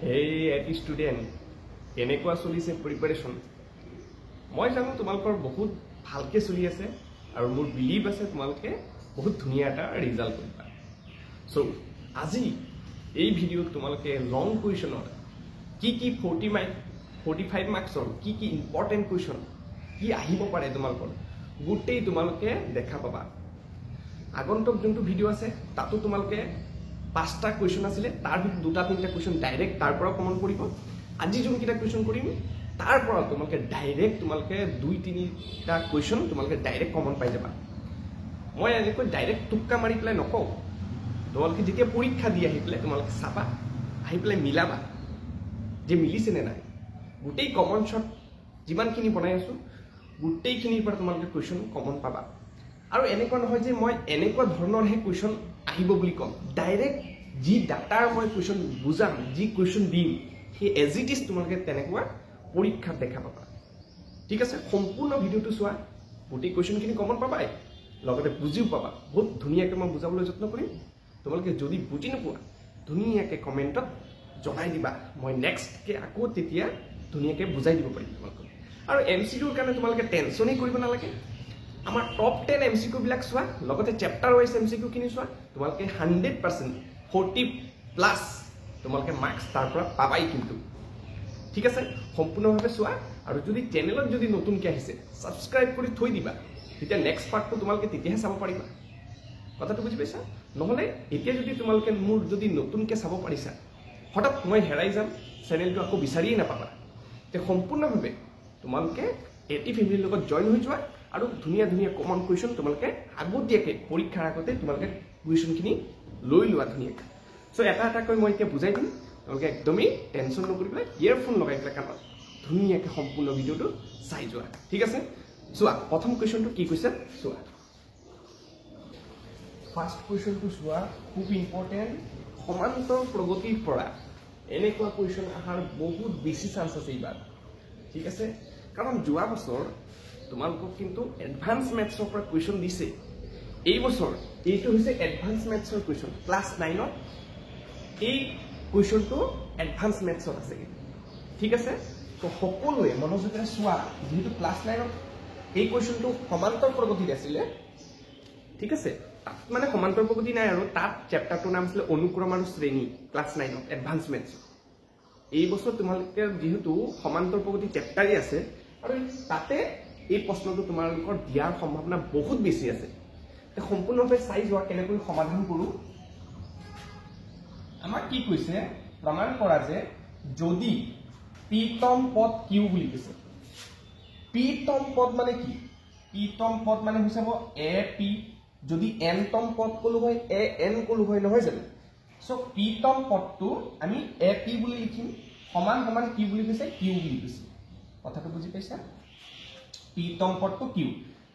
Hey, এটি student কেনেকুৱা চলিছে প্ৰিপাৰেশ্যন মই জানো তোমালোকৰ বহুত ভালকৈ চলি আছে আৰু মোৰ বিলিভ আছে তোমালোকে বহুত ধুনীয়া এটা ৰিজাল্ট কৰিবা সো আজি এই ভিডিঅ'ত তোমালোকে লং কুৱেশ্যনৰ কি 45 মাৰ্কছৰ কি ইম্পৰ্টেণ্ট কুৱেশ্যন কি আহিব পাৰে তোমালোকৰ গোটেই তোমালোকে দেখা পাবা আগন্তুক যোনটো ভিডিঅ' আছে তাতো তোমালোকে 5টা কুৱেশ্যন আছিলে তাৰ ভিতৰত 2-3টা কুৱেশ্যন ডাইৰেক্ট তাৰ পৰা কমন কৰিব আজি যোন কিটা কুৱেশ্যন কৰিম তাৰ পৰা তোমালোকে ডাইৰেক্ট তোমালোকে 2-3টা কুৱেশ্যন তোমালোকে ডাইৰেক্ট কমন পাই যাবা মই এনেকৈ ডাইৰেক্ট টুক্কা মাৰি পেলাই নকওঁ তোমালোকে যেতিয়া পৰীক্ষা দি আহি পেলাই তোমালোকে চাবা আহি পেলাই মিলাবা যে মিলিছে নে নাই গোটেই কমন শট যিমানখিনি বনাই আছো গোটেইখিনিৰ পৰা তোমালোকে কুৱেশ্যন কমন পাবা আৰু এনেকুৱা নহয় যে মই এনেকুৱা ধৰণৰহে কুৱেশ্যন আহিব বুলি কম ডাইৰেক্ট যি ডাটাৰ মই কুৱেশ্যন বুজাম যি কুৱেশ্যন দিম সেই এজ ইট ইজ তোমালোকে তেনেকুৱা পৰীক্ষাত দেখা পাবা ঠিক আছে সম্পূৰ্ণ ভিডিঅ'টো চোৱা গোটেই কুৱেশ্যনখিনি কমন পাবাই লগতে বুজিও পাবা বহুত ধুনীয়াকৈ মই বুজাবলৈ যত্ন কৰিম তোমালোকে যদি বুজি নোপোৱা ধুনীয়াকৈ কমেণ্টত জনাই দিবা মই নেক্সটকৈ আকৌ তেতিয়া ধুনীয়াকৈ বুজাই দিব পাৰিম তোমালোকক আৰু MCQৰ কাৰণে তোমালোকে টেনশ্যনেই কৰিব নালাগে আমাৰ টপ 10 MCQ বিলাক চোৱা লগতে চেপ্টাৰ ওয়াইজ MCQ খিনি চোৱা তোমালোকে 100% 40+ তোমালোকে মাৰ্কস তাৰ পৰা পাবাই কিন্তু ঠিক আছে সম্পূৰ্ণভাৱে চোৱা আৰু যদি চেনেলত যদি নতুনকৈ আহিছে সাবস্ক্ৰাইব কৰি থৈ দিবা তেতিয়া নেক্সট পাৰ্টটো তোমালোকে তেতিয়াহে চাব পাৰিবা কথাটো বুজি পাইছা নহলে এতিয়া যদি তোমালোকে মোৰ যদি নতুনকৈ চাব পাৰিছা হঠাৎ মই হেৰাই যাম চেনেলটো আকৌ বিচাৰিয়ে নাপাবা তে সম্পূৰ্ণভাৱে তোমালোকে এটি ফেমিলিৰ লগত জয়েন হৈ যোৱা আৰু ধুনীয়া ধুনীয়া কমন কুৱেশ্যন তোমালোকে আগতীয়াকৈ পৰীক্ষাৰ আগতে তোমালোকে কুৱেশ্যনখিনি লৈ লোৱা ধুনীয়াকৈ সো এটাকৈ মই এতিয়া বুজাই দিম তোমালোকে একদমেই টেনশ্যন নকৰি পেলাই ইয়েৰফোন লগাই পেলাই কাণত ধুনীয়াকৈ সম্পূৰ্ণ ভিডিঅ'টো চাই যোৱা ঠিক আছে চোৱা প্ৰথম কুৱেশ্যনটো কি কৈছে চোৱা ফাৰ্ষ্ট কুৱেশ্যনটো চোৱা খুব ইম্পৰ্টেণ্ট সমান্তৰ প্ৰগতিৰ পৰা এনেকুৱা কুৱেশ্যন অহাৰ বহুত বেছি চান্স আছে এইবাৰ ঠিক আছে কাৰণ যোৱা বছৰ তোমালোকক কিন্তু এডভান্স মেথছৰ পৰা কুৱেশ্যন দিছে এই বছৰ এইটো হৈছে এডভান্স মেথছৰ কুৱেশ্যন ক্লাছ 9ত এই কুৱেশ্যনটো এডভান্স মেথছৰ আছে ঠিক আছে তো সকলোৱে মনোযোগেৰে চোৱা যেহেতু ক্লাছ 9ত এই কুৱেশ্যনটো সমান্তৰ প্ৰগতিত আছিলে ঠিক আছে তাত মানে সমান্তৰ প্ৰগতি নাই আৰু তাত চেপ্টাৰটোৰ নাম আছিলে অনুক্ৰম আৰু শ্ৰেণী ক্লাছ 9ত এডভান্স মেথছ এই বছৰ তোমালোকে যেহেতু সমান্তৰ প্ৰগতি চেপ্টাৰই আছে আৰু তাতে এই প্ৰশ্নটো তোমালোকৰ দিয়াৰ সম্ভাৱনা বহুত বেছি আছে সম্পূৰ্ণভাৱে চাই যোৱা কেনেকৈ সমাধান কৰোঁ আমাক কি কৈছে প্ৰমাণ কৰা যে যদি পিতম পদ কিউ বুলি কৈছে পিতম পদ মানে কি পিতম পদ মানে হৈছে এ পি যদি এনতম পদ কলো হয় এ এন কলো হয় নহয় জানো সো পিতম পদটো আমি এ পি বুলি লিখিম সমান সমান কি বুলি কৈছে কিউ বুলি কৈছে কথাটো বুজি পাইছা পিতম পদটো কিউ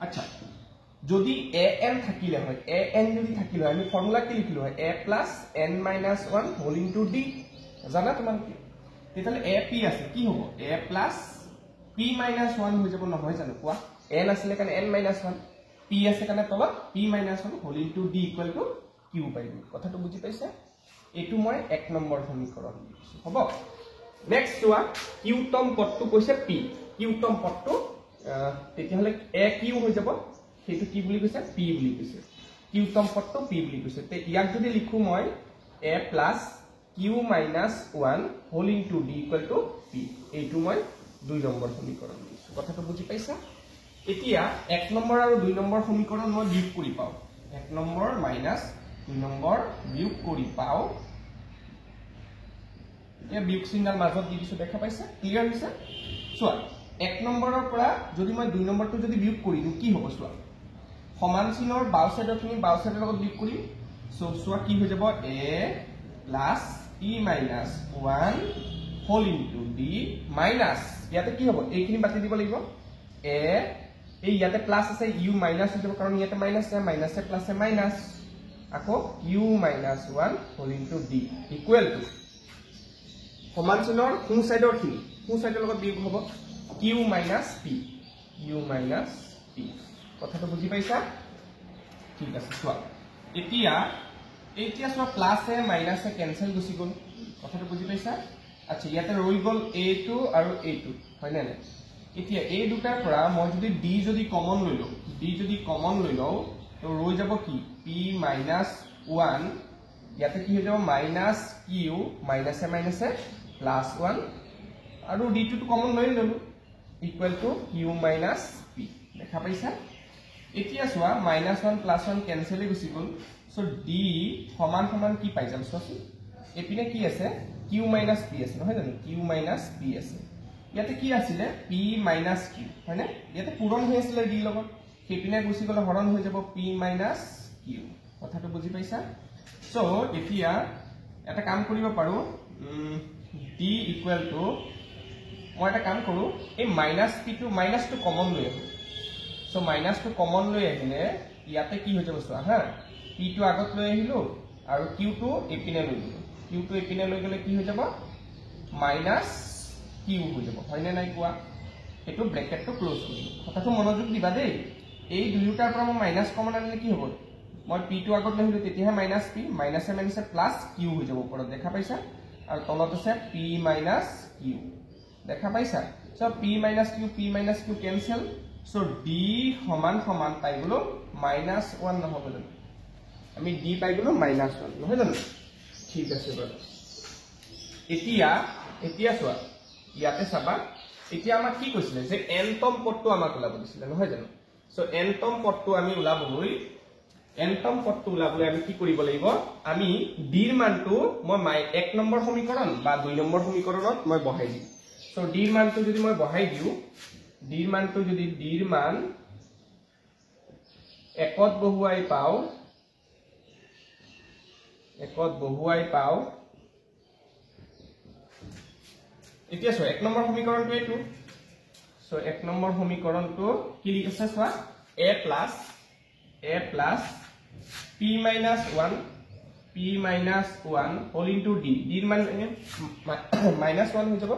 আচ্ছা যদি এ এন থাকিলে হয় এ এন যদি থাকিলে হয় আমি ফৰ্মুলা কি লিখিলো হয় a + n - 1 whole into d জানা তোমালোকে তেতিয়ালে এ পি আছে কি হ'ব a + p - 1 হৈ যাব নহয় জানো কোৱা n আছিলে কাৰণে n - 1 p আছে কাৰণে তলত p - 1 whole into d = q পাই গ'ল কথাটো বুজি পাইছা এইটো মই 1 নম্বৰ সমীকৰণ লিখিছো হ'ব নেক্সট চোৱা কিউতম পদটো কৈছে p কিউতম পদটো তেতিয়াহলে a q হৈ যাব সেইটো কি বুলি কৈছে p বুলি কৈছে কিউতম পদটো p বুলি কৈছে তে ইয়াক যদি লিখো মই a + q - 1 whole into d = p এইটো মই 2 নম্বৰ সমীকৰণ লিখিছো কথাটো বুজি পাইছা এতিয়া 1 নম্বৰ আৰু 2 নম্বৰ সমীকৰণ মই বিয়োগ কৰি পাও 1 নম্বৰ - 2 নম্বৰ বিয়োগ কৰি পাও এতিয়া বিয়োগ চিহ্নৰ মাজত দি দিছো দেখা পাইছা ক্লিয়াৰ হৈছে চোৱা 1 নম্বৰৰ পৰা যদি মই 2 নম্বৰটো যদি বিয়োগ কৰি দিও কি হ'ব চোৱা সমান চিহ্নৰ বাও সাইডৰ খিনি বাও সাইডৰ লগত বিয়োগ কৰিম সো চোৱা কি হৈ যাব a + e - 1 whole into d minus ইয়াতে কি হ'ব এইখিনি বাতি দিব লাগিব a এই ইয়াতে প্লাস আছে u মাইনাস হৈ যাব কাৰণ ইয়াতে মাইনাস আছে minus A plus A minus আকৌ q - 1 whole into d equal to সমান চিহ্নৰ সোঁ সাইডৰ লগত বিয়োগ হ'ব q - p u - p কথাটো বুজি পাইছা ঠিক আছে চোৱা এতিয়া চোৱা plus A minus A cancel গুছি গ'ল কথাটো বুজি পাইছা আচ্ছা ইয়াতে ৰৈ গল a2 আৰু a2 হয় না এতিয়া এই দুটাৰ পৰা মই যদি d যদি কমন লৈ লও তো ৰৈ যাব কি p - 1 ইয়াতে কি হৈ যাব - q - a +1 আৰু d2 তো কমন লৈ ললো ইকুৱেল টু q - p দেখা পাইছা এতিয়া চোৱা -1 + 1 কেনসেল হৈ গল সো d সমান সমান কি পাই যাম চোৱাচোন এপিনে কি আছে q - p আছে নহয় জানো q - p আছে ইয়াতে কি আছিল p - q হয় না ইয়াতে পূৰণ হৈ আছিল d লগত সেইপিনে গুছি গলে হৰণ হৈ যাব p - q কথাটো বুজি পাইছা সো এতিয়া এটা কাম কৰিব পাৰো d ইকুৱেল টু মই এটা কাম কৰো এই -p to minus two common লৈ আহো সো মাইনাস টু কমন লৈ আহিলে ইয়াতে কি হৈ যাব চোৱা হা p টু আগত লৈ আহিলো আৰু q টু এপিনে লৈ গলো q টু এপিনে লৈ গলে কি হৈ যাব - q হৈ যাব হয়নে নাই কোৱা এটো ব্ৰেকেটটো ক্লোজ কৰিম কথাটো মনোযোগ দিবা দেই এই দুয়োটাৰ পৰা মই মাইনাস কমন আনিলে কি হ'ব মই p টু আগত লৈ আহিলো তেতিয়াহে -p - q হৈ যাব ওপৰত দেখা পাইছা আৰু তলত আছে p - q দেখা পাইছা so p - q cancel so d সমান সমান পাই গলো -1 নহব জানো আমি d পাই গলো -1 নহয় জানো ঠিক আছে বাৰু এতিয়া চোৱা ইয়াতে চাবা এতিয়া আমাক কি কৈছিলে যে nতম পদটো আমাক ওলাব দিছিলে নহয় জানো সো nতম পদটো আমি ওলাবলৈ আমি কি কৰিব লাগিব আমি d ৰ মানটো মই 1 নম্বৰ সমীকৰণ বা 2 নম্বৰ সমীকৰণত মই বহাই দিম সো d ৰ মানটো যদি মই বহাই দিও d ৰ মানটো যদি d ৰ মান 1ত বহুৱাই পাও এতিয়া চোৱা 1 নম্বৰ সমীকৰণটো এইটো সো 1 নম্বৰ সমীকৰণটো কি লিখিছে চোৱা a plus p minus 1 whole into d ৰ মান -1 হৈ যাব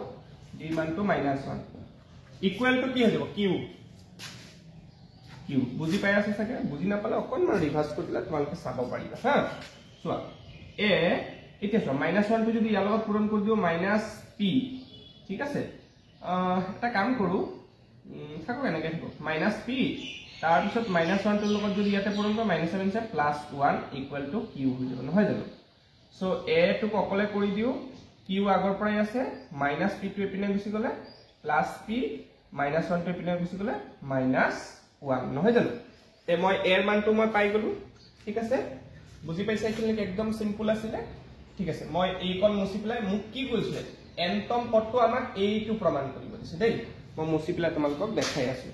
d ৰ মানটো -1 ইকুৱেল টু কি হৈ যাব q বুজি পাই আছে চাগে বুজি নাপালে অকনমান ৰিভাৰ্স কৰি দিলে তোমালোকে চাব পাৰিবা হা চোৱা a এতিয়া চোৱা -1 টো যদি ইয়াৰ লগত পূৰণ কৰি দিও -p ঠিক আছে এটা কাম কৰো থাকো এনেকৈ থাকো -p তাৰ পিছত -1 টোৰ লগত যদি ইয়াতে পূৰণ কৰো -7 +1 ইকুৱেল টু q হৈ যাব নহয় জানো সো a টো অকলে কৰি দিও q আগৰ পৰাই আছে -p টো এপিনে গুছি গলে +p -1 টো এপিনে গুছি গলে -1 নহয় জানো তে মই a ৰ মানটো মই পাই গলো ঠিক আছে বুজি পাইছা এখিনিলৈকে একদম সিম্পল আছিল ঠিক আছে মই এই কোন মুছি পেলাই মোক কি কৈছিলে nতম পদটো আমাক এইটো প্ৰমাণ কৰিব দিছে দেই মই মুছি পেলাই তোমালোকক দেখাই আছো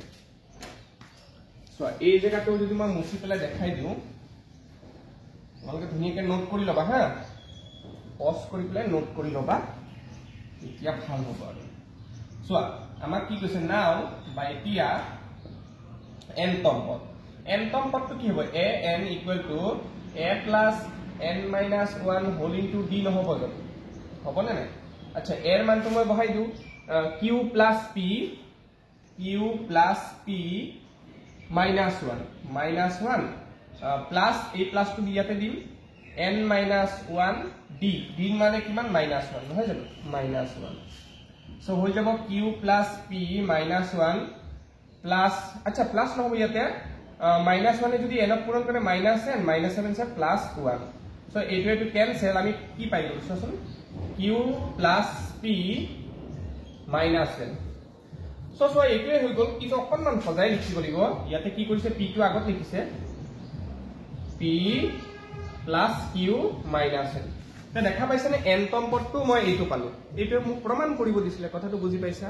সো এই জায়গাটো যদি মই মুছি পেলাই দেখাই দিও তোমালোকে ধুনিয়াকে নোট কৰি লবা হা পজ কৰি পেলাই নোট কৰি লবা এতিয়া ভাল হ'ব আৰু সো আমাক কি কৈছে নাও বা এতিয়া nতম পদটো কি হ'ব an equal to a plus n minus 1 whole into d নহব জানো হ'বনে নাই আচ্ছা a ৰ মানটো মই বহাই দিও q plus p -1 plus a plus to b ইয়াতে দিম n minus 1 d মানে কিমান -1 নহয় জানো -1 সো হৈ যাব q plus p -1 plus আচ্ছা প্লাস নহব ইয়াতে -1 যদি n ক পূৰণ কৰে -n -7 +1 সো এইটো কেনসেল আমি কি পাই গলো চোন q plus p -n so এইটোৱে হৈ গল কিন্তু অকনমান সজাই লিখিব লাগিব ইয়াতে কি কৰিছে p টো আগত লিখিছে p plus q minus n তে দেখা পাইছে নে nতম পদটো মই এইটো পালো এইটো মোক প্ৰমাণ কৰিব দিছিলে কথাটো বুজি পাইছা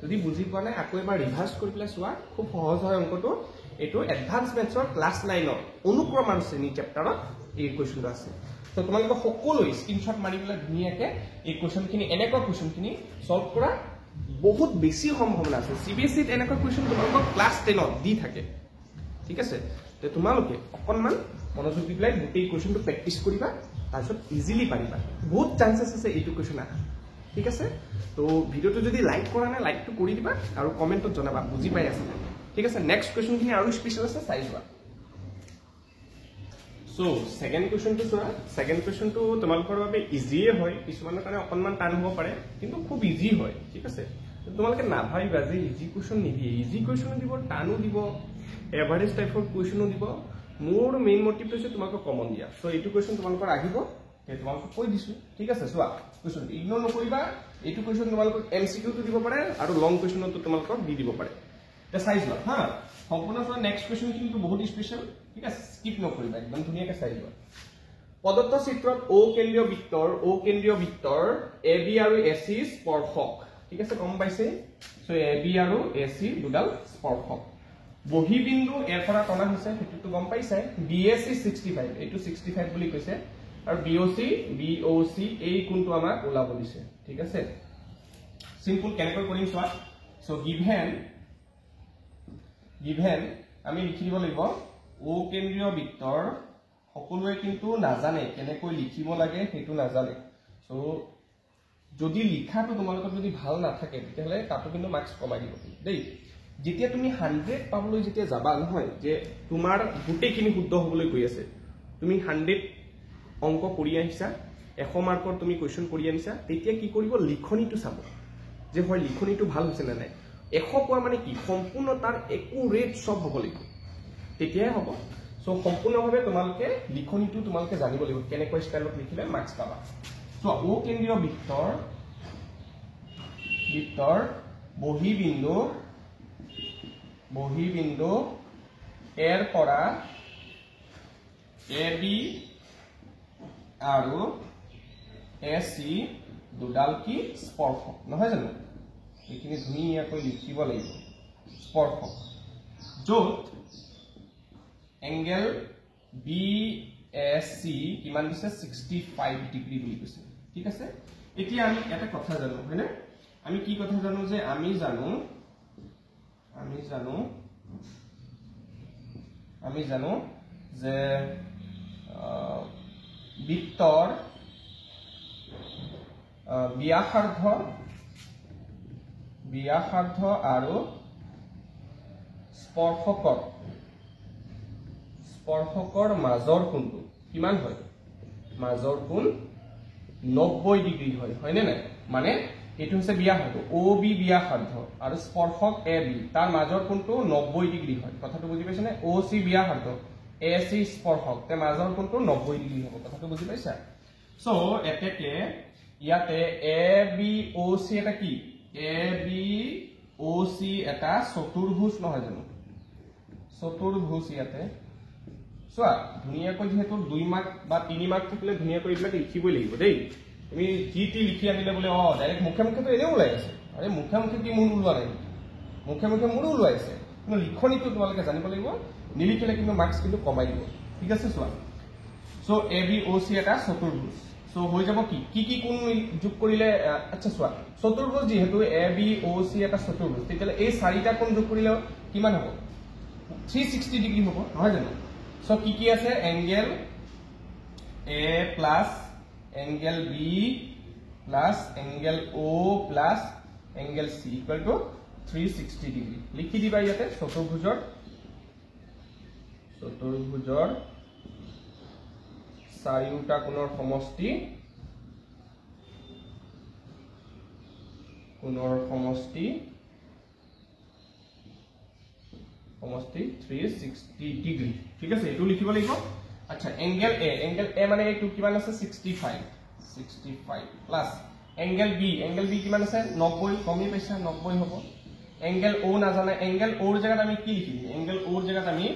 যদি বুজি পোৱা নাই আকৌ এবাৰ ৰিভাৰ্স কৰি পেলাই চোৱা খুব সহজ হয় অংকটো এটো এডভান্স মেথছৰ ক্লাস 9 ৰ অনুক্ৰমণ শ্ৰেণী চেপ্টাৰত এই কোৱেশ্চনটো আছে তো তোমালোকে সকলো স্ক্ৰিনশ্বট মাৰি পেলাই ধুনিয়াকে এই কোৱেশ্চনখিনি এনেকুৱা কোৱেশ্চনখিনি সলভ কৰা বহুত বেছি সম্ভাৱনা আছে সিবিএসইত এনেকুৱা কোৱেশ্চন তোমালোকৰ ক্লাস 10 ত দি থাকে ঠিক আছে তে তোমালোকে অকনমান মনোযোগ দি পেলাই গোটেই কোৱেশ্চনটো প্ৰেক্টিস কৰিবা তাৰপিছত ইজিলি পাৰিবা বহুত চান্সেস আছে এইটো কোৱেশ্চন আহা ঠিক আছে তো ভিডিওটো যদি লাইক কৰা নাই লাইকটো কৰি দিবা আৰু কমেন্টত জনাবা বুজি পাই আছে ঠিক আছে নেক্সট কোৱেশ্চনখিনি আৰু স্পেশাল আছে চাই যোৱা সো সেকেন্ড কোৱেশ্চনটো চোৱা সেকেন্ড কোৱেশ্চনটো তোমালোকৰ বাবে ইজিয়ে হয় কিছুমানৰ কাৰণে অকনমান টান হ'ব পাৰে কিন্তু খুব ইজি হয় ঠিক আছে তোমালোকে নাভাবিবা যে ইজি কোৱেশ্চন নিদিয়ে ইজি কোৱেশ্চন দিব টানো দিব এভাৰেজ টাইপৰ কোৱেশ্চনো দিব মোৰ মেইন মোটিভ হৈছে তোমালোকক কমন দিয়া সো এইটো কোৱেশ্চন তোমালোকৰ আহিব তোমালোকক কৈ দিছো ঠিক আছে চোৱা কোৱেশ্চন ইগনোৰ নকৰিবা এইটো কোৱেশ্চন তোমালোকক এমসিকিউ টো দিব পাৰে আৰু লং কোৱেশ্চনটো তোমালোকক দি দিব পাৰে তে সাইজ লোৱা হা সম্পূৰ্ণ চোৱা নেক্সট কোৱেশ্চন কিন্তু বহুত স্পেশাল ঠিক আছে স্কিপ নকৰিবা একদম ধুনীয়াকৈ চাই লোৱা পদত্ত চিত্ৰত ও কেন্দ্ৰীয় বৃত্তৰ AB আৰু AC স্পৰ্শক ঠিক আছে গম পাইছে সো AB আৰু AC দুডাল স্পৰ্শক বহি বিন্দু এৰ পৰা টনা হৈছে হেতুটো গম পাইছে BAC 65 এইটো 65 বুলি কৈছে আৰু BOC এই কোণটো আমাক ওলাব দিছে ঠিক আছে সিম্পল কেনেকৈ কৰিম চোৱা সো গিভেন আমি লিখি দিব লাগিব ও কেন্দ্ৰীয় বৃত্তৰ সকলোৱে কিন্তু নাজানে কেনেকৈ লিখিব লাগে হেতু নাজানে সো যদি লিখাটো তোমালোকৰ যদি ভাল নাথাকে তেতিয়াহলে তাতো কিন্তু মাৰ্কস কমাই দিব দেই যেতিয়া তুমি 100 পাবলৈ যেতিয়া যাবা নহয় যে তোমাৰ গুটেখিনি শুদ্ধ হ'বলৈ গৈ আছে তুমি 100 অংক কৰি আহিছা 100 মাৰ্কৰ তুমি কোৱেশ্চন কৰি আনিছা তেতিয়া কি কৰিব লিখনিটো চাব যে হয় লিখনিটো ভাল হৈছে না নাই 100 পোৱা মানে কি সম্পূৰ্ণ তাৰ একুৰেট সব হ'ব লাগিব তেতিয়াই হ'ব সো সম্পূৰ্ণভাৱে তোমালোকে লিখনিটো তোমালোকে জানিব লাগিব কেনেকৈ ষ্টাইলত লিখিলে মাৰ্কস পাবা সো ও কেন্দ্ৰীয় বৃত্তৰ বহি বিন্দু এৰ পৰা AB আৰু AC দুডাল কি স্পৰ্শক নহয় জানো এইখিনি ধুনীয়াকৈ লিখিব লাগিব স্পৰ্শক য'ত এংগেল BAC কিমান দিছে 65 ডিগ্ৰী বুলি কৈছে ঠিক আছে এতিয়া আমি এটা কথা জানো হয়নে আমি কি কথা জানো যে আমি জানো যে বৃত্তৰ ব্যাসাৰ্ধ আৰু স্পৰ্শকৰ মাজৰ কোণটো কিমান হয় মাজৰ কোণ 90 ডিগ্ৰী হয় নে নাই মানে এটো হৈছে ব্যাসাৰ্ধ OB ব্যাসাৰ্ধ আৰু স্পৰ্শক AB তাৰ মাজৰ কোণটো 90 ডিগ্ৰী হয় কথাটো বুজি পাইছানে OC ব্যাসাৰ্ধ AC স্পৰ্শক তে মাজৰ কোণটো 90 ডিগ্ৰী হ'ব কথাটো বুজি পাইছা সো এতেকে ইয়াতে ABOC এটা কি ABOC এটা চতুৰ্ভুজ নহয় জানো চতুৰ্ভুজ ইয়াতে সোৱা ধুনীয়াকৈ যেহেতু 2 মাৰ্ক বা 3 মাৰ্ক থাকিলে ধুনীয়াকৈ এইবিলাক লিখিবই লাগিব দেই তুমি জিটি লিখি আনিলে বলে ডাইৰেক্ট মুখে তো এনে ওলাই আছে আৰে মুখে কি মূল ওলোৱা নাই মুখে মূল ওলাইছে কিন্তু লিখনিটো তোমালোকে জানিব লাগিব নিলিখিলে কিন্তু মাৰ্কস কিন্তু কমাই দিব ঠিক আছে সোৱা সো ABOC এটা চতুৰ্ভুজ সো হৈ যাব কি কোণ যোগ কৰিলে আচ্ছা সোৱা চতুৰ্ভুজ যেহেতু ABOC এটা চতুৰ্ভুজ তেতিয়ালে এই চাৰিটা কোণ যোগ কৰিলে কিমান হ'ব 360 ডিগ্ৰী হ'ব নহয় জানো সো কি আছে angle A plus angle B plus angle O plus angle C equal to 360 degree লিখি দিবা ইয়াতে চতুৰ্ভুজৰ চাৰিওটা কোণৰ সমষ্টি 360 ডিগ্ৰী ঠিক আছে এটো লিখিব লাগিব আচ্ছা এংগেল A মানে এইটো কিমান আছে 65 প্লাস এংগেল B কিমান আছে 90 কমি পাইছা 90 হ'ব এংগেল O নাজানে এংগেল O ৰ জায়গাত আমি কি লিখিম এংগেল O ৰ জায়গাত আমি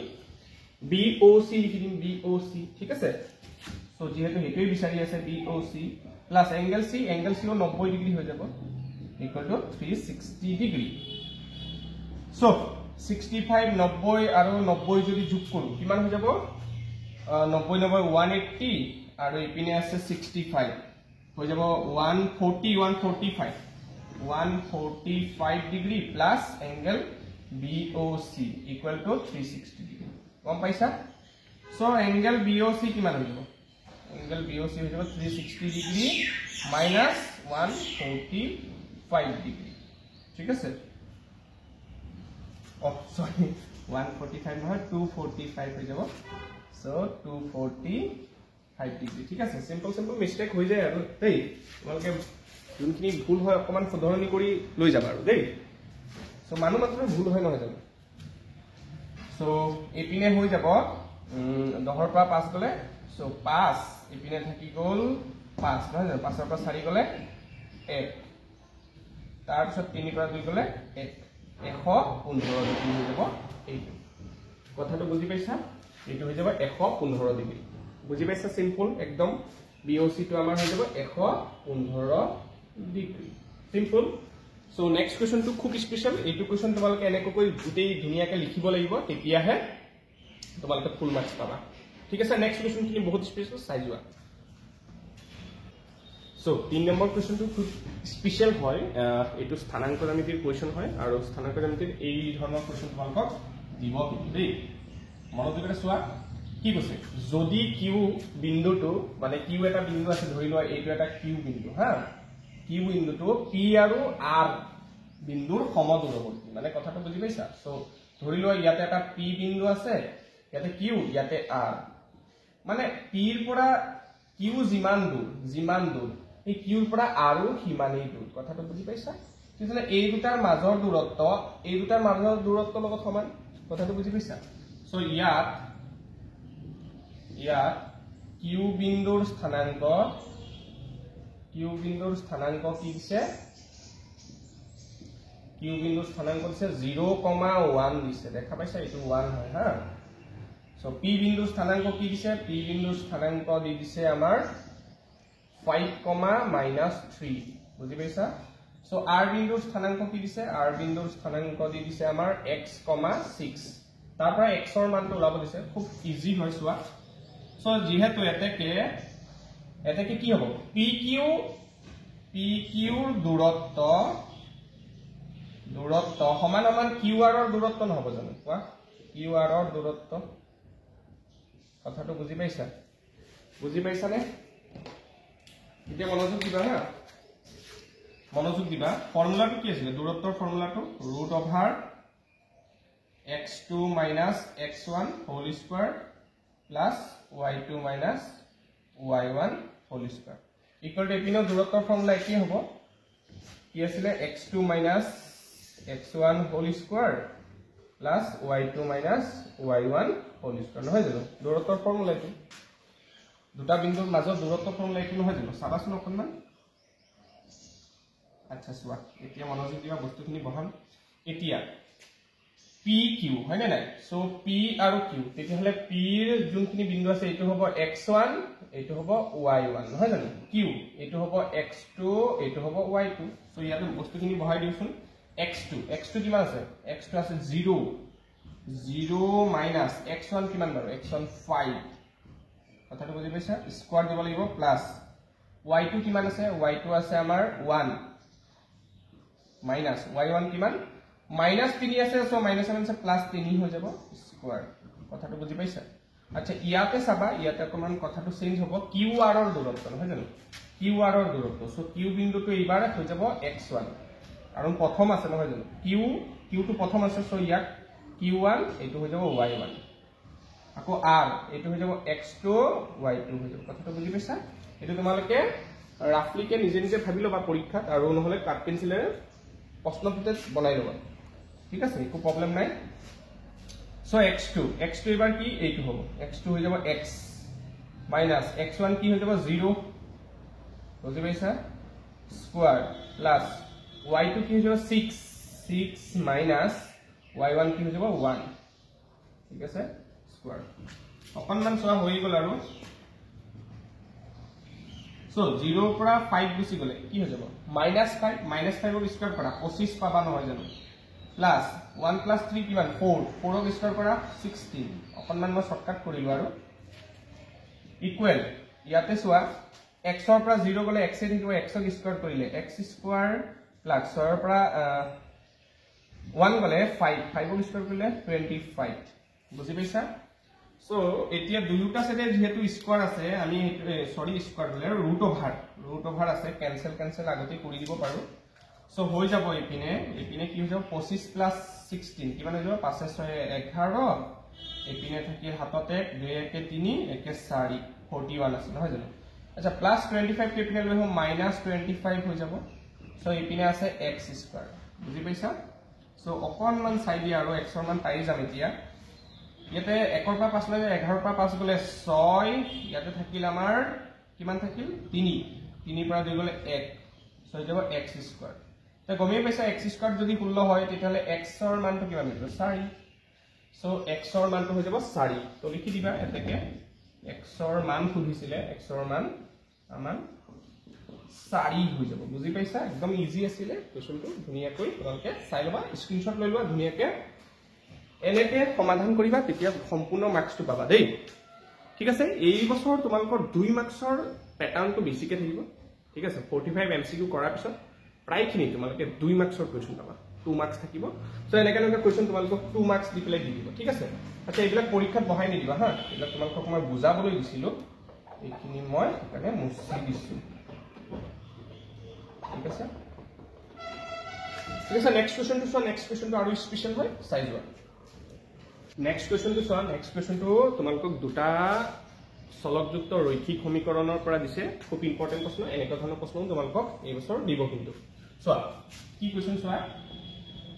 BOC লিখি দিম BOC ঠিক আছে সো যেহেতু হেতুই বিচাৰি আছে BOC প্লাস এংগেল C ও 90 ডিগ্ৰী হৈ যাব ইকুয়াল টু 360 ডিগ্ৰী সো 65 90 আৰু 90 যদি যোগ কৰো কিমান হৈ যাব 90 180 আৰু ইপিনে আছে 65 হৈ যাব 145 degree plus angle BOC equal to 360 degree গম পাইছা সো এংগেল BOC কিমান হৈ যাব এংগেল BOC হৈ যাব 360 ডিগ্ৰী মাইনাস 145 ডিগ্ৰী ঠিক আছে সৰি 145 নহয় 245 হৈ যাব সো 245 ডিগ্ৰী ঠিক আছে সিম্পল সিম্পল মিস্টেক হৈ যায় আৰু দেই তোমালোকে যোনখিনি ভুল হয় অকমান শুধৰণি কৰি লৈ যাবা আৰু দেই সো মানুহ মাত্ৰ ভুল হয় নহয় জানো সো এপিনে হৈ যাব 10 পৰা 5 গলে সো 5 এপিনে থাকি গল 5 নহয় জানো 5 পৰা 4 গলে 1 তাৰ পিছত 3 পৰা 2 গলে 115 ডিগ্ৰী হৈ যাব এইটো কথাটো বুজি পাইছা এইটো হৈ যাব 115 ডিগ্ৰী বুজি পাইছা সিম্পল একদম বিওসি টো আমাৰ হৈ যাব 115 degree simple so next question টো খুব স্পেশাল এইটো কোৱেশ্চন তোমালোকে এনেকৈ গুটেই ধুনিয়াকে লিখিব লাগিব তেতিয়াহে তোমালোকে ফুল মাৰ্কস পাবা ঠিক আছে নেক্সট কোৱেশ্চন খিনি বহুত স্পেশাল চাই যোৱা সো 3 নম্বৰ কোৱেশ্চনটো খুব স্পেশাল হয় এটো স্থানাঙ্ক জ্যামিতিৰ কোৱেশ্চন হয় আৰু স্থানাঙ্ক জ্যামিতিৰ এই ধৰণৰ কোৱেশ্চন তোমালোকক দিব দেই মনোযোগৰে চোৱা কি কৈছে যদি কিউ বিন্দুটো মানে কিউ এটা বিন্দু আছে ধৰি লোৱা এইটো এটা কিউ বিন্দু হা কিউ বিন্দুটো পি আৰু আৰ বিন্দুৰ সমদূৰৱৰ্তী মানে কথাটো বুজি পাইছা সো ধৰি লোৱা ইয়াতে এটা পি বিন্দু আছে ইয়াতে কিউ ইয়াতে আৰ মানে পিৰ পৰা কিউ যিমান দূৰ এই কিউৰ পৰা আৰু সিমানেই দূৰ কথাটো বুজি পাইছা কিন্তু এই দুটাৰ মাজৰ দূৰত্ব লগত সমান কথাটো বুজি পাইছা সো ইয়াত কিউ বিন্দুৰ স্থানাঙ্ক কি দিছে কিউ বিন্দুৰ স্থানাঙ্ক দিছে 0,1 দিছে দেখা পাইছা এইটো 1 হয় হা সো পি বিন্দুৰ স্থানাঙ্ক কি দিছে পি বিন্দুৰ স্থানাঙ্ক দি দিছে আমাৰ 5,-3 বুজি পাইছা সো আৰ বিন্দুৰ স্থানাঙ্ক কি দিছে আৰ বিন্দুৰ স্থানাঙ্ক দি দিছে আমাৰ x,6 তাৰ পৰা x ৰ মানটো ওলাব দিছে খুব ইজি হয় চোৱা সো যেহেতু এটাকে কি হ'ব PQ দূৰত্ব সমান QR ৰ দূৰত্ব নহব জানো কোৱা QR ৰ দূৰত্ব কথাটো বুজি পাইছানে এতিয়া মনোযোগ দিবা ফৰ্মুলাটো কি আছিল দূৰত্বৰ ফৰ্মুলাটো √x2 - x1 whole square plus y2 - y1 whole square equal to এপিনৰ দূৰত্বৰ ফৰ্মুলা কি হ'ব কি আছিল x2 - x1 whole square plus y2 - y1 whole square নহয় জানো দূৰত্বৰ ফৰ্মুলা এইটো দুটা বিন্দুৰ মাজৰ দূৰত্বৰ ফৰ্মুলা এইটো নহয় জানো চাবাচোন অকনমান আচ্ছা চোৱা এতিয়া মনোযোগ দিবা বস্তুখিনি বহাম এতিয়া PQ হয় নাই সো P আৰু Q তেতিয়াহলে P ৰ যোনখিনি বিন্দু আছে এইটো হ'ব x1 এইটো হ'ব y1 নহয় জানো Q এইটো হ'ব x2 এইটো হ'ব y2 সো ইয়াতে বস্তুখিনি বহাই দিওচোন x2 কিমান আছে x2 আছে 0 - x1 কিমান বাৰু x1 5 কথাটো বুজি পাইছা স্কয়াৰ দিব লাগিব প্লাস y2 কিমান আছে y2 আছে আমাৰ 1 মাইনাস y1 কিমান -3 আছে সো -7 আছে +3 হৈ যাব স্কয়াৰ কথাটো বুজি পাইছা আচ্ছা ইয়াতে চাবা ইয়াতে অকমান কথাটো চেঞ্জ হ'ব QR ৰ দূৰত্ব নহয় জানো QR ৰ দূৰত্ব সো Q বিন্দুটো এইবাৰ হৈ যাব x1 কাৰণ প্ৰথম আছে নহয় জানো Q টো প্ৰথম আছে সো ইয়াক Q1 এইটো হৈ যাব y1 আকৌ R এইটো হৈ যাব x2 y2 হৈ যাব কথাটো বুজি পাইছা এটো তোমালোকে ৰাফলিকে নিজে ভাবি লবা পৰীক্ষাত আৰু নহলে কাট পেন্সিলেৰে প্ৰশ্নপত্ৰত বনাই লবা ঠিক আছে একো প্ৰবলেম নাই সো x2 এবাৰ কি এইটো হ'ব x2 হৈ যাব x মাইনাস x1 কি হৈ যাব 0 বুজি পাইছা স্কয়াৰ প্লাস y2 কি হৈ যাব 6 মাইনাস y1 কি হৈ যাব 1 ঠিক আছে স্কয়াৰ অকনমান সোৱা হৈ গল আৰু সো 0 পৰা 5 গুছি গলে কি হৈ যাব -5 ৰ স্কয়াৰ কৰা 25 পাবা নহয় জানো প্লাস 1 + 3 কিমান 4 ৰ স্কয়াৰ কৰা 16 অকনমান মই শৰ্টকাট কৰিলো আৰু ইকুৱেল ইয়াতে সোৱা x ৰ পৰা 0 গলে x এ থাকিব x ক স্কয়াৰ কৰিলে x স্কয়াৰ প্লাস 6 ৰ পৰা 1 গলে 5 ক স্কয়াৰ কৰিলে 25 বুজি পাইছা সো এতিয়া দুটা সাইডে যেহেতু স্কয়াৰ আছে আমি সৰি স্কয়াৰ হলে ৰুট ওভাৰ আছে ক্যান্সেল আগতে কৰি দিব পাৰো সো হৈ যাব এপিনে কি হৈ যাব 25 + 16 কিমান হৈ যাব 5 6 11 এপিনে থাকিল হাততে 2 একে 3 একে 4 41 আছে নহয় জানো আচ্ছা প্লাস 25 কে এপিনে লৈ হম -25 হৈ যাব সো এপিনে আছে x² বুজি পাইছা সো অকনমান চাই দিয়া আৰু x ৰ মান পাই যাম এতিয়া ইয়াতে 1 ৰ পৰা 5 লৈ 11 ৰ পৰা 5 গলে 6 ইয়াতে থাকিল আমাৰ কিমান থাকিল 3 3 পৰা 2 গলে 1 সো হৈ যাব x² তো গমেই পাইছা x² যদি 16 হয় তেতিয়ালে x ৰ মানটো কিমান হ'ব 4 সো x ৰ মানটো হৈ যাব 4 তো লিখি দিবা এতেকে x ৰ মান খুদিছিলে x ৰ মান আমাৰ 4 হৈ যাব বুজি পাইছা একদম ইজি আছিল কোৱেশ্চনটো ধুনিয়াকৈ তোমালোকে চাই লবা স্ক্ৰিনশ্বট লৈ লোৱা ধুনিয়াকৈ এনেকে সমাধান কৰিবা তেতিয়া সম্পূৰ্ণ মাৰ্কসটো পাবা দেই ঠিক আছে এই বছৰ তোমালোকৰ 2 মাৰ্কসৰ প্যাটাৰ্নটো বেছিকে থাকিব ঠিক আছে 45 এমসিকিউ কৰাৰ পিছত প্ৰায়খিনি তোমালোকে 2 মাৰ্কসৰ কোৱেশ্চন পাবা 2 মাৰ্কস থাকিব সো এনেকা কোৱেশ্চন তোমালোকক 2 মাৰ্কস দি পেলাই দি দিব ঠিক আছে আচ্ছা এইবিলাক পৰীক্ষাত বহাই নিদিবা হা এইবিলাক তোমালোকক মই বুজাবলৈ দিছিলো এইখিনি মই এনে মুছি দিছো ঠিক আছে নেক্সট কোৱেশ্চনটো আৰু স্পেশাল হয় চাই যোৱা নেক্সট কোৱেশ্চনটো তোমালোকক দুটা চলকযুক্ত ৰৈখিক সমীকৰণৰ পৰা দিছে খুব ইম্পৰ্টেন্ট প্ৰশ্ন এনেকা ধৰণৰ প্ৰশ্ন তোমালোকক এই বছৰ দিব কিন্তু চোৱা কি কোৱেশ্চন চোৱা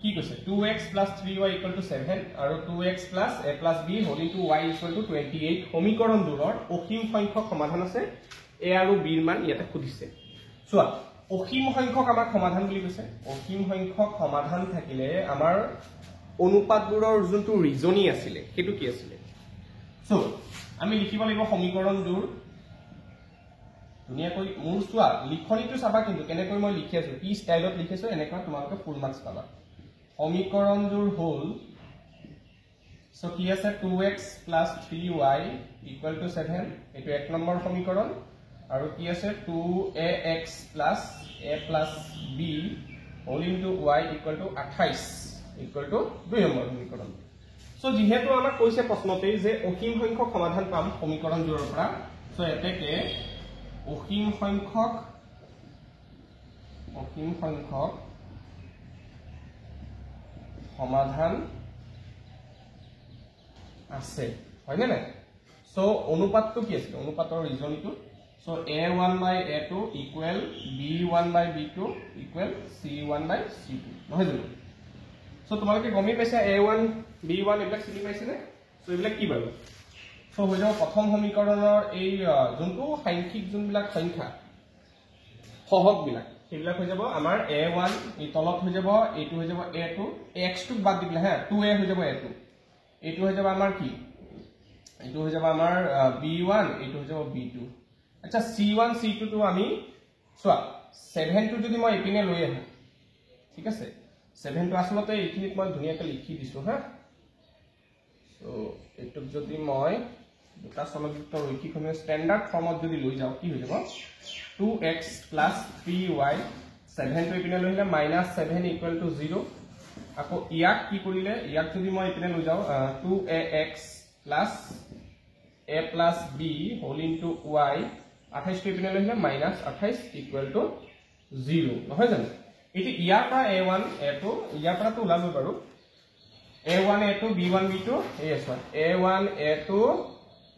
কি কৈছে 2x + 3y = 7 আৰু 2x + a + b whole into y = 28 সমীকৰণ দুৰৰ অসীম সংখ্যক সমাধান আছে a আৰু b ৰ মান ইয়াতে খুদিছে চোৱা অসীম সংখ্যক আমাৰ সমাধান বুলি কৈছে অসীম সংখ্যক সমাধান থাকিলে আমাৰ অনুপাতবোৰৰ যোনটো ৰিজনি আছিল হেতু কি আছিল সো আমি লিখিব লাগিব সমীকৰণবোৰ ধুনিয়াকৈ মোৰ চোৱা লিখনিটো চাবা কিন্তু কেনেকৈ মই লিখি আছো কি ষ্টাইলত লিখিছো এনেকা তোমালোকে ফুল মাৰ্কস পাবা সমীকৰণবোৰ হল সো কি আছে 2x + 3y = 7 এটো এক নম্বৰ সমীকৰণ আৰু কি আছে 2ax + a + b whole into y = 28 = 2 number সমীকৰণ সো যেহেতু আমাক কৈছে প্ৰশ্নতেই যে অসীম সংখ্যক সমাধান পাম সমীকৰণবোৰৰ পৰা সো এতেকে অসীম সংখ্যক সমাধান আছে হয়নে নাই সো অনুপাতটো কি আছিল অনুপাতৰ ৰিজনটো সো a1/a2 = b1/b2 = c1/c2 নহয় জানো সো তোমালোকে গমেই পাইছা a1 b1 এইবিলাক চিনি পাইছানে সো এইবিলাক কি বাৰু সো হৈ যাব প্ৰথম সমীকৰণৰ এই যোনটো সাংখ্যিক যোনবিলাক সংখ্যা সহগ বিলাক সেইবিলাক হৈ যাব আমাৰ a1 এই তলত হৈ যাব এইটো হৈ যাব a2 x টো বাদ দিলে হা 2a হৈ যাব a2 এইটো হৈ যাব আমাৰ কি এইটো হৈ যাব আমাৰ b1 এইটো হৈ যাব b2 আচ্ছা c1 c2 টো আমি চোৱা 7 টো যদি মই এপিনে লৈ আহো ঠিক আছে 7 টো আসলতে এইখিনিত মই ধুনিয়াকৈ লিখি দিছো হা সো এটো যদি মই দুটা চলকযুক্ত ৰৈখিক সমীকৰণ স্ট্যান্ডাৰ্ড ফৰ্মত যদি লৈ যাও কি হৈ যাব 2x + 3y 7 টো এপিনে লৈ আহিলে -7 = 0 আকৌ ইয়াক কি কৰিলে ইয়াক যদি মই এপিনে লৈ যাও 2ax + a + b whole into y 28 টো এপিনে লৈ আহিলে -28 = 0 নহয় জানো এটি ইয়াৰ পৰা a1 a2 ইয়াৰ পৰা তো ওলালো বাৰু a1 a2 b1 b2 এই আছে a1 a2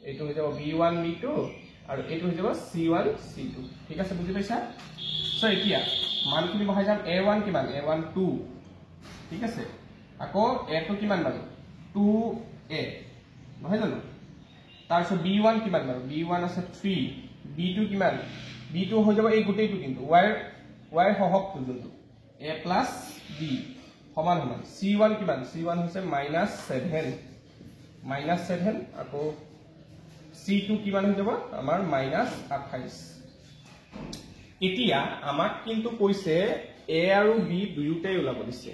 এইটো হৈ যাব b1 b2 আৰু এইটো হৈ যাব c1 c2 ঠিক আছে বুজি পাইছা সো এতিয়া মানখিনি বহাই যাম a1 কিমান a1 2 ঠিক আছে আকৌ a2 কিমান বাৰু 2a নহয় জানো তাৰপিছত b1 কিমান বাৰু b1 আছে 3 b2 কিমান b2 হৈ যাব এই গোটেইটো কিন্তু y সহগটো যোনটো a + b সমান সমান c1 কিমান c1 হৈছে -7 আকৌ c2 কিমান হৈ যাব আমাৰ -28 এতিয়া আমাক কিন্তু কৈছে a আৰু b দুয়োটাই ওলাব দিছে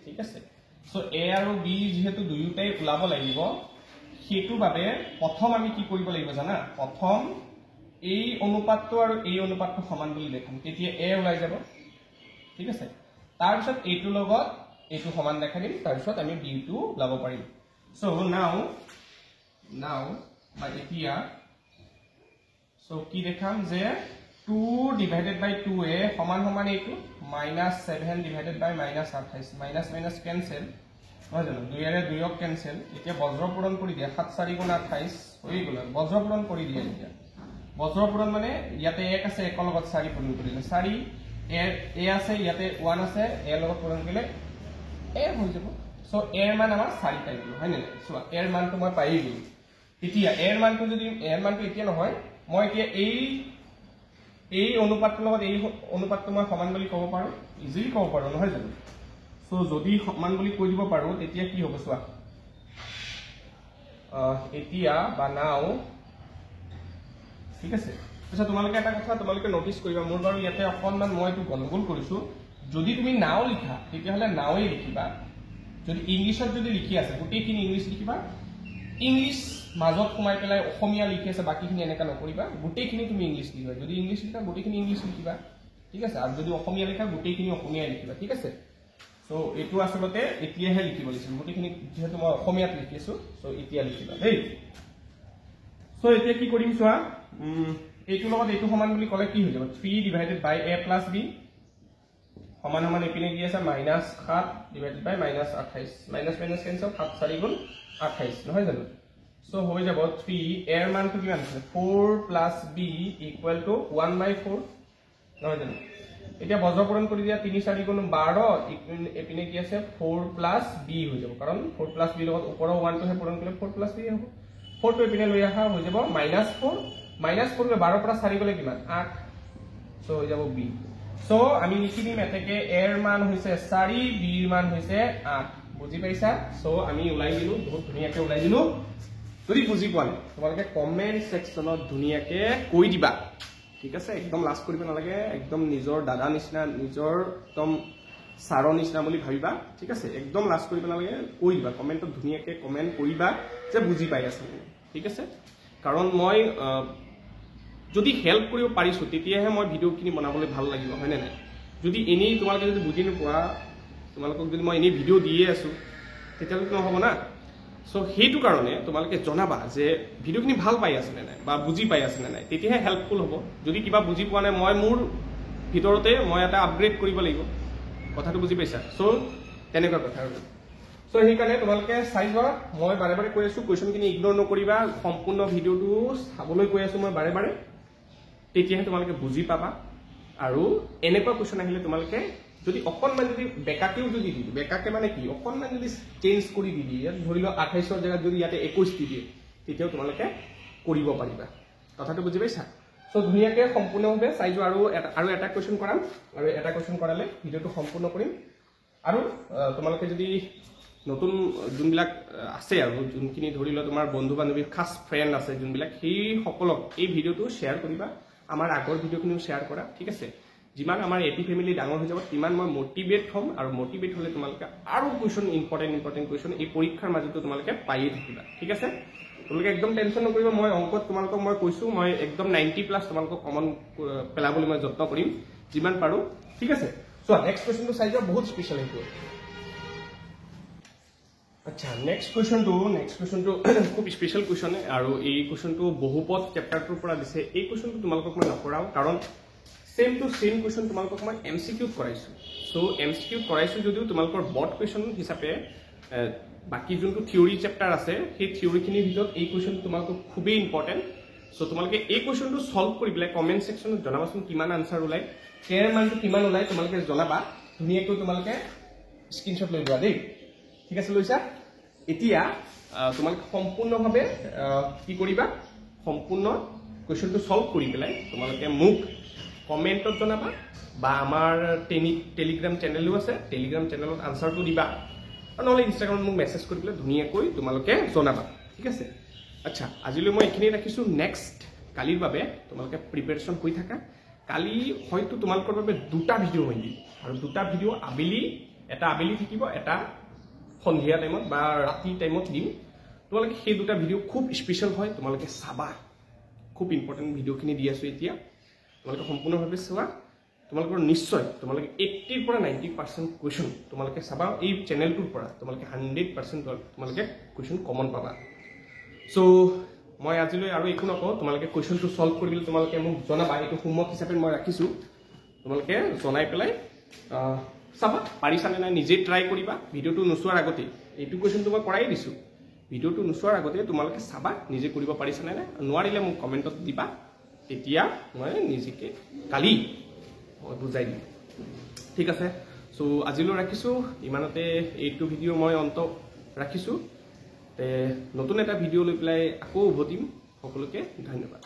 ঠিক আছে সো a আৰু b যেহেতু দুয়োটাই ওলাব লাগিব হেতু বাবে প্ৰথম আমি কি কৰিব লাগিব জানা প্ৰথম এই অনুপাতটো আৰু এই অনুপাতটো সমান বুলি দেখাম তেতিয়া a ওলাই যাব ঠিক আছে তাৰ পিছত এইটো লগত এইটো সমান দেখা দিম তাৰ পিছত আমি b টো লাভ পাৰিম সো নাও বা এতিয়া সো কি দেখাম যে 2 divided by 2a সমান সমান এইটো -7 divided by -28 minus minus cancel নহয় জানো 2 এৰে 2ক কেনসেল এতিয়া বজ্ৰপূৰণ কৰি দিয়া 7 4 * 28 হৈ গ'ল বজ্ৰপূৰণ কৰি দিয়া এতিয়া বজ্ৰপূৰণ মানে ইয়াতে 1 আছে 1 লগত 4 পূৰণ কৰিলে 4 এ আছে ইয়াতে 1 আছে এ লগত পূৰণ কৰিলে এ হৈ যাব সো এৰ মান আমাৰ 4 পাই গলো হয় নে চোৱা এৰ মানটো মই পাই গলো এতিয়া এৰ মানটো যদি এৰ মানটো এতিয়া নহয় মই এতিয়া এই অনুপাতটোৰ লগত এই অনুপাতটো মই সমান বুলি ক'ব পাৰো ইজিলি ক'ব পাৰো নহয় জানো সো যদি সমান বুলি কৈ দিব পাৰো তেতিয়া কি হ'ব চোৱা এতিয়া বা নাও ঠিক আছে আচ্ছা তোমালোকে এটা কথা তোমালোকে নোটিস কৰিবা মোৰ বাৰু ইয়াতে অকনমান মই এইটো গণ্ডগোল কৰিছো যদি তুমি নাও লিখা তেতিয়া হলে নাওই লিখিবা যদি ইংলিশত যদি লিখি আছে গোটেইখিনি ইংলিশ লিখিবা ইংলিশ মাজত কমাই পেলাই অসমীয়া লিখি আছে বাকিখিনি এনেকা নকৰিবা গোটেইখিনি তুমি ইংলিশ লিখিবা যদি ইংলিশ লিখা গোটেইখিনি ইংলিশ লিখিবা ঠিক আছে আৰু যদি অসমীয়া লিখা গোটেইখিনি অসমীয়া লিখিবা ঠিক আছে সো এটো আসলতে এতিয়াহে লিখিব লাগিছিল গোটেইখিনি যেহেতু মই অসমীয়াত লিখিছো সো এতিয়া লিখিবা দেই সো এতিয়া কি কৰিম চোৱা এইটো লগত এইটো সমান বুলি ক'লে কি হৈ যাব 3 divided by a plus b সমান সমান এপিনে কি আছে -7 divided by -28 minus minus cancel 7 4 গুণ 28 নহয় জানো সো হৈ যাব 3 এর মানটো কিমান আছে 4 plus b equal to 1/4 নহয় জানো এতিয়া বজ্ৰপূৰণ কৰি দিয়া 3 4 গুণ 12 এপিনে কি আছে 4 plus b হৈ যাব কাৰণ 4 plus b লগত ওপৰৰ 1 টো হে পূৰণ কৰিলে 4 plus b হ'ব 4 টো এপিনে লৈ আহা হৈ যাব -4 -4 কে 12 পৰা 4 গলে কিমান 8 সো হৈ যাব b সো আমি লিখি দিম এতেকে এৰ মান হৈছে 4 b ৰ মান হৈছে 8 বুজি পাইছা সো আমি উলাই দিলো বহুত ধুনিয়াকে উলাই দিলো যদি বুজি পোৱা নাই তোমালোকে কমেন্ট সেকশনত ধুনিয়াকে কৈ দিবা ঠিক আছে একদম লাজ কৰিব নালাগে একদম নিজৰ দাদা নিচিনা নিজৰ একদম সাৰৰ নিচিনা বুলি ভাবিবা ঠিক আছে একদম লাজ কৰিব নালাগে কৈ দিবা কমেন্টত ধুনিয়াকে কমেন্ট কৰিবা যে বুজি পাই আছে ঠিক আছে কাৰণ মই যদি হেল্প কৰিব পাৰিছো তেতিয়াহে মই ভিডিওখিনি বনাবলৈ ভাল লাগিব হয় নে নাই যদি এনেই তোমালোকে যদি বুজি নোপোৱা তোমালোকক যদি মই এনেই ভিডিও দিয়ে আছো তেতিয়াহ'লে নহব না সো হেতু কাৰণে তোমালোকে জনাবা যে ভিডিওখিনি ভাল পাই আছে নে নাই বা বুজি পাই আছে নে নাই তেতিয়াহে হেল্পফুল হ'ব যদি কিবা বুজি পোৱা নাই মই মোৰ ভিতৰতে মই এটা আপগ্ৰেড কৰিব লাগিব কথাটো বুজি পাইছা সো তেনেকুৱা কথা আৰু সো সেই কাৰণে তোমালোকে চাই যোৱা মই বাৰে বাৰে কৈ আছো কোৱেশ্চনখিনি ইগনোৰ নকৰিবা সম্পূৰ্ণ ভিডিওটো চাবলৈ কৈ আছো মই বাৰে বাৰে তেতিয়াহে তোমালোকে বুজি পাবা আৰু এনেকুৱা কোৱেশ্চন আহিলে তোমালোকে যদি অকনমান যদি বেকাকেও যদি দি বেকাকে মানে কি অকনমান যদি চেঞ্জ কৰি দি দিয়ে ধৰি লও 28 ৰ জায়গাত যদি ইয়াতে 21 দি দিয়ে তেতিয়াও তোমালোকে কৰিব পাৰিবা কথাটো বুজি পাইছা সো ধুনিয়াকে সম্পূৰ্ণভাৱে চাই যোৱা আৰু এটা কোৱেশ্চন কৰাম আৰু এটা কোৱেশ্চন কৰালে ভিডিওটো সম্পূৰ্ণ কৰিম আৰু তোমালোকে যদি নতুন যোনবিলাক আছে আৰু যোনখিনি ধৰি লও তোমাৰ বন্ধু বান্ধৱী খাস ফ্ৰেন্ড আছে যোনবিলাক সেই সকলক এই ভিডিওটো শেয়াৰ কৰিবা আমাৰ আগৰ ভিডিওখিনিও শেয়াৰ কৰা ঠিক আছে যিমান আমাৰ এপি ফ্যামিলি ডাঙৰ হৈ যাব তিমান মই মোটিভেট হ'ম আৰু মোটিভেট হলে তোমালোকে আৰু কোৱেশ্চন ইম্পৰ্টেন্ট কোৱেশ্চন এই পৰীক্ষাৰ মাজতো তোমালোকে পাইয়ে থাকিবা ঠিক আছে তোমালোকে একদম টেনচন নকৰিবা মই অংকত তোমালোকক মই কৈছো মই একদম 90+ তোমালোকক কমন পেলাবলৈ মই যত্ন কৰিম যিমান পাৰো ঠিক আছে সো নেক্সট কোৱেশ্চনটো চাই যাও বহুত স্পেশাল এইটো আচ্ছা নেক্সট কোৱেশ্চনটো খুব স্পেশাল কোৱেশ্চন আৰু এই কোৱেশ্চনটো বহুপদ চেপ্টাৰটোৰ পৰা দিছে এই কোৱেশ্চনটো তোমালোকক মই নকৰাও কাৰণ সেম টু সেম কোৱেশ্চন তোমালোকক মই এমসিকিউ কৰাইছো সো এমসিকিউ কৰাইছো যদিও তোমালোকৰ বট কোৱেশ্চন হিচাপে বাকি যোনটো থিওৰি চেপ্টাৰ আছে সেই থিওৰিখিনিৰ ভিতৰত এই কোৱেশ্চন তোমালোকক খুবেই ইম্পৰ্টেন্ট সো তোমালোকে এই কোৱেশ্চনটো সলভ কৰি পেলাই কমেন্ট সেকশনত জনাবাচোন কিমান আনসাৰ ওলাই কেৰ মানটো কিমান ওলাই তোমালোকে জনাবা ধুনিয়াকৈ তোমালোকে স্ক্ৰিনশ্বট লৈ লোৱা দেই ঠিক আছে লৈছা এতিয়া তোমালোকে সম্পূৰ্ণভাৱে কি কৰিবা সম্পূৰ্ণ কোৱেশ্চনটো সলভ কৰি পেলাই তোমালোকে মোক কমেন্টত জনাবা বা আমাৰ টেলিগ্ৰাম চেনেলও আছে টেলিগ্ৰাম চেনেলত আনসাৰটো দিবা আৰু নহলে ইনষ্টাগ্ৰামত মোক মেছেজ কৰি পেলাই ধুনিয়াকৈ তোমালোকে জনাবা ঠিক আছে আচ্ছা আজিলৈ মই এখিনি ৰাখিছো নেক্সট কালিৰ বাবে তোমালোকে প্ৰিপাৰেচন হৈ থাকা কালি হয়তো তোমালোকৰ বাবে দুটা ভিডিও হৈ দিম আৰু দুটা ভিডিও আবেলি এটা আবেলি থাকিব এটা সন্ধিয়া টাইমত বা ৰাতি টাইমত দিম তোমালোকে সেই দুটা ভিডিও খুব স্পেশাল হয় তোমালোকে চাবা খুব ইম্পৰ্টেন্ট ভিডিওখিনি দি আছো এতিয়া তোমালোকে সম্পূৰ্ণভাৱে চোৱা তোমালোকৰ নিশ্চয় তোমালোকে 80 পৰা 90% কোৱেশ্চন তোমালোকে চাবা এই চেনেলটোৰ পৰা তোমালোকে 100% তোমালোকে কোৱেশ্চন কমন পাবা সো মই আজিলৈ আৰু একো নকওঁ তোমালোকে কোৱেশ্চনটো সলভ কৰিবলৈ তোমালোকে মোক জনাবা এইটো হোমৱৰ্ক হিচাপে মই ৰাখিছো তোমালোকে জনাই পেলাই চাবা পাৰিছানে নাই নিজে ট্ৰাই কৰিবা ভিডিঅ'টো নোচোৱাৰ আগতে এইটো কুৱেশ্যনটো মই কৰাই দিছোঁ ভিডিঅ'টো নোচোৱাৰ আগতে তোমালোকে চাবা নিজে কৰিব পাৰিছানে নাই নোৱাৰিলে মোক কমেণ্টত দিবা তেতিয়া মই নিজকে কালি মই বুজাই দিম ঠিক আছে সো আজিলৈ ৰাখিছোঁ ইমানতে এইটো ভিডিঅ' মই অন্ত ৰাখিছোঁ নতুন এটা ভিডিঅ' লৈ পেলাই আকৌ উভতিম সকলোকে ধন্যবাদ